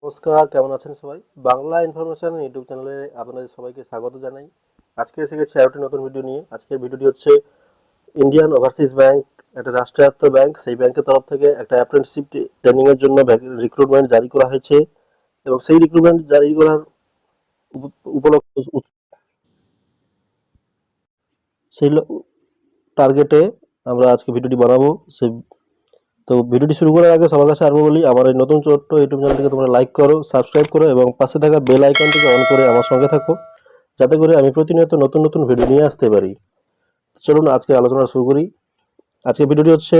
নমস্কার, কেমন আছেন সবাই? বাংলা ইনফরমেশন ইউটিউব চ্যানেলে আপনাদের সবাইকে স্বাগত জানাই। আজকে এসে গেছি আরেকটি নতুন ভিডিও নিয়ে। আজকের ভিডিওটি হচ্ছে ইন্ডিয়ান ওভারসিজ ব্যাংক, একটা রাষ্ট্রায়ত্ত ব্যাংক। সেই ব্যাংকের তরফ থেকে একটা অ্যাপ্রেন্টিসশিপ ট্রেনিং এর জন্য রিক্রুটমেন্ট জারি করা হয়েছে এবং সেই রিক্রুটমেন্ট জারি করার উপলক্ষে সেই টার্গেটে আমরা আজকে ভিডিওটি বানাবো। সেই তো ভিডিওটি শুরু করার আগে সবার কাছে আরো বলি, আমার এই নতুন ছোট্ট ইউটিউব চ্যানেলটিকে তোমরা লাইক করো, সাবস্ক্রাইব করো এবং পাশে থাকা বেল আইকনটিকে অন করে আমার সঙ্গে থাকো, যাতে করে আমি প্রতিনিয়ত নতুন নতুন ভিডিও নিয়ে আসতে পারি। চলুন আজকে আলোচনা শুরু করি। আজকে ভিডিওটি হচ্ছে,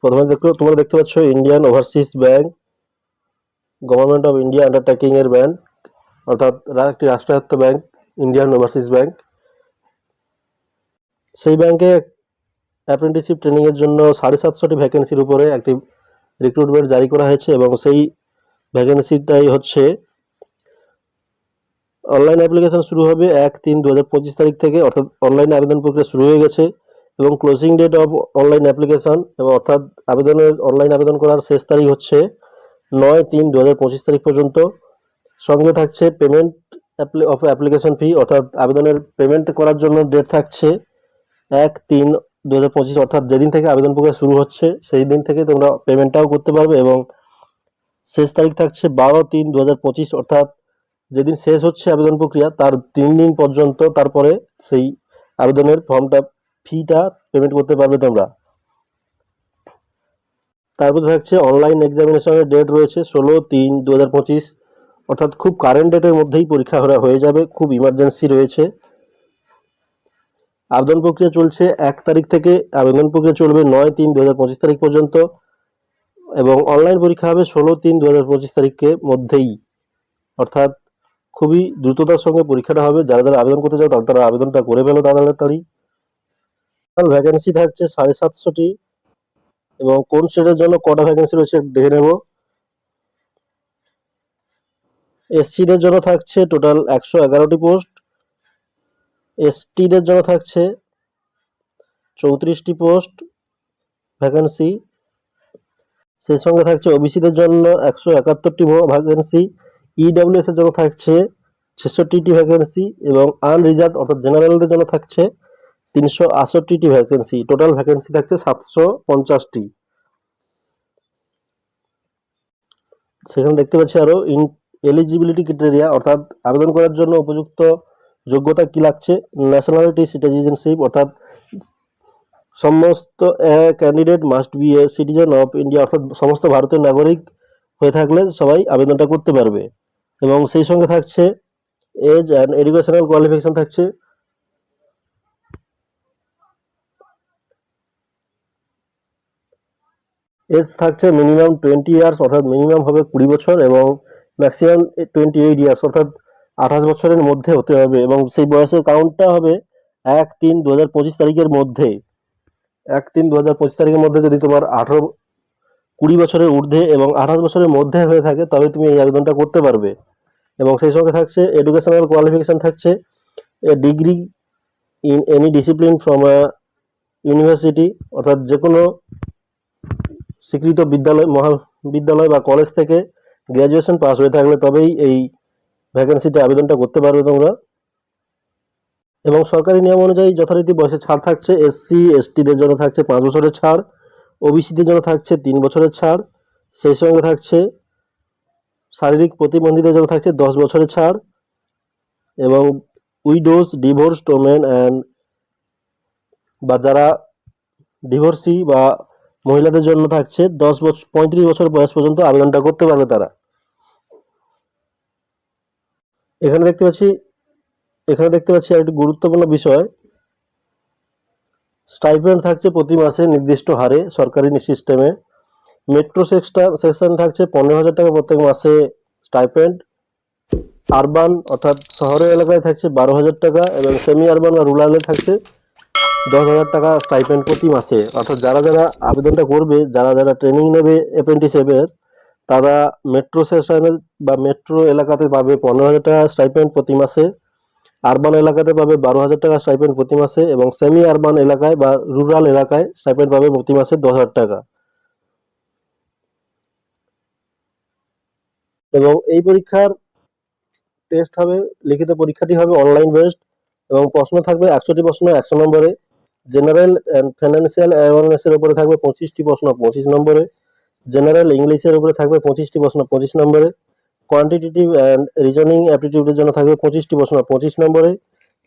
প্রথমে তোমরা দেখতে পাচ্ছ Indian overseas bank, government of India undertaking এর ব্যাংক, অর্থাৎ একটি রাষ্ট্রায়ত্ত ব্যাংক ইন্ডিয়ান ওভারসিজ ব্যাংক। সেই ব্যাংকে অ্যাপ্রেন্টিসশিপ ট্রেনিং এর জন্য 750টি ভ্যাকেন্সির উপরে একটি রিক্রুটমেন্ট জারি করা হয়েছে এবং সেই ভ্যাকেন্সিটাই হচ্ছে, অনলাইন অ্যাপ্লিকেশন শুরু হবে 1-3-2025 তারিখ থেকে, অর্থাৎ অনলাইনে আবেদন প্রক্রিয়া শুরু হয়ে গেছে এবং closing date of online application এবং অর্থাৎ অনলাইন আবেদন করার শেষ তারিখ হচ্ছে 9-3-2025 তারিখ পর্যন্ত। সঙ্গে থাকছে পেমেন্ট অফ অ্যাপ্লিকেশন ফি, অর্থাৎ আবেদনের পেমেন্ট করার জন্য ডেট থাকছে 1-3-2025, অর্থাৎ যেদিন থেকে আবেদন প্রক্রিয়া শুরু হচ্ছে সেই দিন থেকে তোমরা পেমেন্টটাও করতে পারবে এবং শেষ তারিখ থাকছে 12-3-2025, অর্থাৎ যেদিন শেষ হচ্ছে আবেদন প্রক্রিয়া তার 3 দিন পর্যন্ত, তারপরে সেই আবেদনের ফিটা পেমেন্ট করতে পারবে তোমরা। তারপরে থাকছে অনলাইন এক্সামিনেশনের ডেট রয়েছে 16-3-2025, অর্থাৎ খুব কারেন্ট ডেটের মধ্যেই পরীক্ষা হয়ে যাবে, খুব ইমার্জেন্সি রয়েছে। আবেদন প্রক্রিয়া চলছে 1 তারিখ থেকে, আবেদন প্রক্রিয়া চলবে 9-3-2025 তারিখ পর্যন্ত এবং অনলাইন পরীক্ষা হবে 16-3-2025 তারিখের মধ্যেই, অর্থাৎ খুবই দ্রুততার সঙ্গে পরীক্ষাটা হবে। যারা যারা আবেদন করতে চাও তারা আবেদনটা করে ফেলো তাড়াতাড়ি। ভ্যাকেন্সি থাকছে 750টি এবং কোন স্টেটের জন্য কটা ভ্যাকেন্সি রয়েছে দেখে নেব। এসসিদের জন্য থাকছে টোটাল 111টি পোস্ট, এসটিদের জন্য থাকছে 34টি পোস্ট ভ্যাকেন্সি, সেই সঙ্গে থাকছে ওবিসিদের জন্য 171টি ভ্যাকেন্সি, ইডব্লিউএস এর জন্য থাকছে 66টি ভ্যাকেন্সি এবং আনরিজার্ভ অর্থাৎ জেনারেলদের জন্য থাকছে 368টি ভ্যাকেন্সি। টোটাল ভ্যাকেন্সি থাকছে 750টি। সেখানে দেখতে পাচ্ছি আরো এলিজিবিলিটি ক্রাইটেরিয়া, অর্থাৎ আবেদন করার জন্য উপযুক্ত যোগ্যতা কি লাগছে। ন্যাশনালিটি সিটিজেনশিপ, অর্থাৎ সমস্ত candidate must B a citizen of India, অর্থাৎ সমস্ত ভারতের নাগরিক হয়ে থাকলে সবাই আবেদনটা করতে পারবে এবং সেই সঙ্গে থাকছে এজ অ্যান্ড এডুকেশনাল কোয়ালিফিকেশন থাকছে। এজ থাকছে মিনিমাম 20 ইয়ার্স, অর্থাৎ মিনিমাম হবে 20 বছর এবং ম্যাক্সিমাম 28 ইয়ার্স, অর্থাৎ 28 বছরের মধ্যে হতে হবে এবং সেই বয়সের কাউন্টটা হবে 1-3-2025 তারিখের মধ্যে। 1-3-2025 তারিখের মধ্যে যদি তোমার 20 বছরের ঊর্ধ্বে এবং 28 বছরের মধ্যে হয়ে থাকে তবে তুমি এই আবেদনটা করতে পারবে এবং সেই সঙ্গে থাকছে এডুকেশনাল কোয়ালিফিকেশন থাকছে a degree in any discipline from a university, অর্থাৎ যে কোনো স্বীকৃত মহাবিদ্যালয় বা কলেজ থেকে গ্র্যাজুয়েশন পাস হয়ে থাকলে তবেই এই ভ্যাকেন্সিতে আবেদনটা করতে পারবে তোমরা এবং সরকারি নিয়ম অনুযায়ী যথারীতি বয়সে ছাড় থাকছে। এসসি এসটিদের জন্য থাকছে 5 বছরের ছাড়, ওবিসিদের জন্য থাকছে 3 বছরের ছাড়, সেই সঙ্গে থাকছে শারীরিক প্রতিবন্ধীদের জন্য থাকছে 10 বছরের ছাড় এবং উইডোজ, ডিভোর্সড ওমেন অ্যান্ড বা যারা ডিভোর্সি বা মহিলাদের জন্য থাকছে 35 বছর বয়স পর্যন্ত আবেদনটা করতে পারবে তারা। এখানে দেখতে পাচ্ছি আরেকটি গুরুত্বপূর্ণ বিষয়, স্টাইপেন্ড থাকছে প্রতি মাসে নির্দিষ্ট হারে সরকারি সিস্টেমে। মেট্রো সেকশন থাকছে 15,000 টাকা প্রত্যেক মাসে স্টাইপেন্ড। আরবান অর্থাৎ শহরের এলাকায় থাকছে 12,000 টাকা এবং সেমি আরবান বা রুরালে থাকছে 10,000 টাকা স্টাইপেন্ড প্রতি মাসে। অর্থাৎ যারা যারা আবেদনটা করবে, যারা যারা ট্রেনিং নেবে অ্যাপ্রেন্টিসশিপের, তারা মেট্রো সেকশনে বা মেট্রো এলাকাতে পাবে 15,000 টাকা স্টাইপেন্ড প্রতি মাসে, আরবান এলাকাতে পাবে 12,000 টাকা স্টাইপেন্ড প্রতি মাসে এবং সেমি আরবান এলাকায় বা রুরাল এলাকায় স্টাইপেন্ড পাবে প্রতি মাসে 10,000 টাকা। এবং এই পরীক্ষার টেস্ট হবে, লিখিত পরীক্ষাটি হবে অনলাইন বেসড এবং প্রশ্ন থাকবে 100টি প্রশ্ন 100 নম্বরে। জেনারেল অ্যান্ড ফাইন্যান্সিয়াল অ্যাওয়ারনেসের উপরে থাকবে 25টি প্রশ্ন 25 নম্বরে। জেনারেল ইংলিশের উপরে থাকবে 25টি প্রশ্ন 25 নম্বরে। কোয়ান্টিটেটিভ অ্যান্ড রিজনিং অ্যাপটিটিউডের জন্য থাকবে 25টি প্রশ্ন 25 নম্বরে।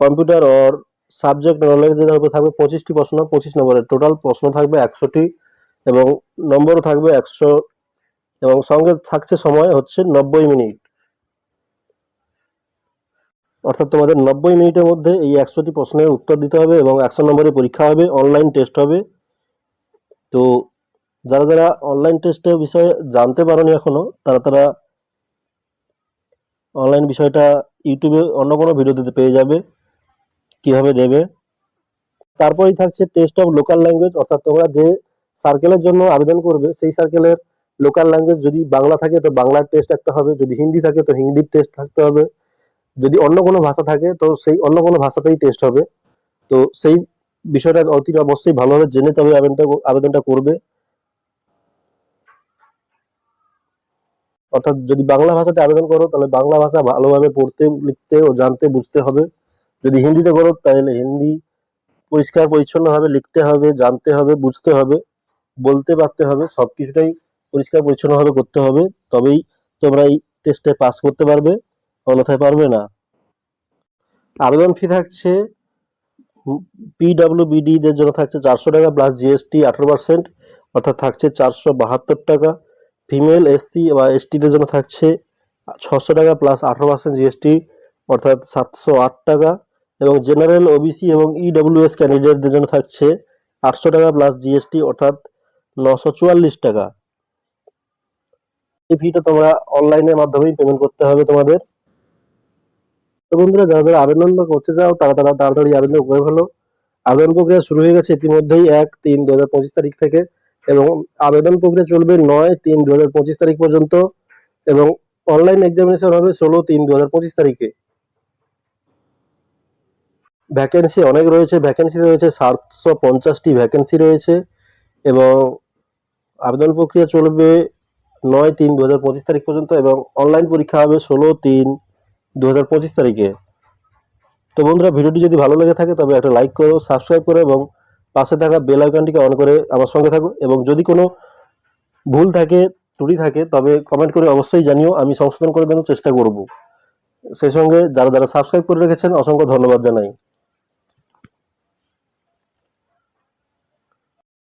কম্পিউটার অর সাবজেক্ট নলেজের উপরে থাকবে 25টি প্রশ্ন 25 নম্বরে। টোটাল প্রশ্ন থাকবে 100টি এবং নম্বরও থাকবে 100 এবং সঙ্গে থাকছে সময় হচ্ছে 90 মিনিট। অর্থাৎ তোমাদের 90 মিনিটের মধ্যে এই 100টি প্রশ্নের উত্তর দিতে হবে এবং 100 নম্বরের পরীক্ষা হবে, অনলাইন টেস্ট হবে। তো যারা যারা অনলাইন টেস্টের বিষয়ে জানতে পারোনি এখনো, তারা অনলাইন বিষয়টা ইউটিউবে অন্য কোনো ভিডিওতে পেয়ে যাবে কিভাবে দেবে। তারপরেই থাকছে টেস্ট অফ লোকাল ল্যাঙ্গুয়েজ, অর্থাৎ তোমরা যে সার্কেলের জন্য আবেদন করবে সেই সার্কেলের লোকাল ল্যাঙ্গুয়েজ যদি বাংলা থাকে তো বাংলার টেস্ট একটা হবে, যদি হিন্দি থাকে তো হিন্দির টেস্ট থাকতে হবে, যদি অন্য কোনো ভাষা থাকে তো সেই অন্য কোনো ভাষাতেই টেস্ট হবে। তো সেই বিষয়টা অতি অবশ্যই ভালোভাবে জেনে তবে আবেদনটা করবে। অর্থাৎ যদি বাংলা ভাষাতে আবেদন করো তাহলে বাংলা ভাষা ভালোভাবে পড়তে লিখতে ও জানতে বুঝতে হবে। যদি হিন্দিতে করো তাহলে হিন্দি পরিষ্কার পরিচ্ছন্নভাবে লিখতে হবে, জানতে হবে, বুঝতে হবে, বলতে পারতে হবে, সবকিছুটাই পরিষ্কার পরিচ্ছন্নভাবে করতে হবে। তবেই তোমরা এই টেস্টে পাস করতে পারবে, অন্যথায় পারবে না। আবেদন ফি থাকছে পিডব্লিউবিডি দের জন্য থাকছে 400 টাকা প্লাস জিএসটি 18%, অর্থাৎ থাকছে 472 টাকা। ফিমেল এসসি বা এসটি দের জন্য থাকছে 600 টাকা প্লাস 18% জিএসটি, অর্থাৎ 708 টাকা। এবং জেনারেল ওবিসি এবং ইডব্লিউএস ক্যান্ডিডেটদের জন্য থাকছে 800 টাকা প্লাস জিএসটি, অর্থাৎ 944 টাকা। এই ফিটা তোমরা অনলাইনের মাধ্যমেই পেমেন্ট করতে হবে তোমাদের। তো বন্ধুরা, যারা যারা আবেদন করতে চাও তারা তাড়াতাড়ি আবেদন করে ফেলো। আবেদন প্রক্রিয়া শুরু হয়ে গেছে ইতিমধ্যেই 1-3-2025 তারিখ থেকে এবং আবেদন প্রক্রিয়া চলবে 9-3-2025 তারিখ পর্যন্ত এবং অনলাইন এক্সামিনেশন হবে 16-3-2025 তারিখে। ভ্যাকেন্সি অনেক রয়েছে, ভ্যাকেন্সি রয়েছে 750টি ভ্যাকেন্সি রয়েছে এবং আবেদন প্রক্রিয়া চলবে 9-3-2025 তারিখ পর্যন্ত এবং অনলাইন পরীক্ষা হবে 16-3-2025 তারিখে। তো বন্ধুরা, ভিডিওটি যদি ভালো লেগে থাকে তবে একটা লাইক করো, সাবস্ক্রাইব করো এবং পাশে থাকা বেল আইকনটিকে অন করে আমার সঙ্গে থাকো এবং যদি কোনো ভুল থাকে, ত্রুটি থাকে তবে কমেন্ট করে অবশ্যই জানিও, আমি সংশোধন করে দেওয়ার চেষ্টা করব। সেই সঙ্গে যারা যারা সাবস্ক্রাইব করে রেখেছেন অসংখ্য ধন্যবাদ জানাই।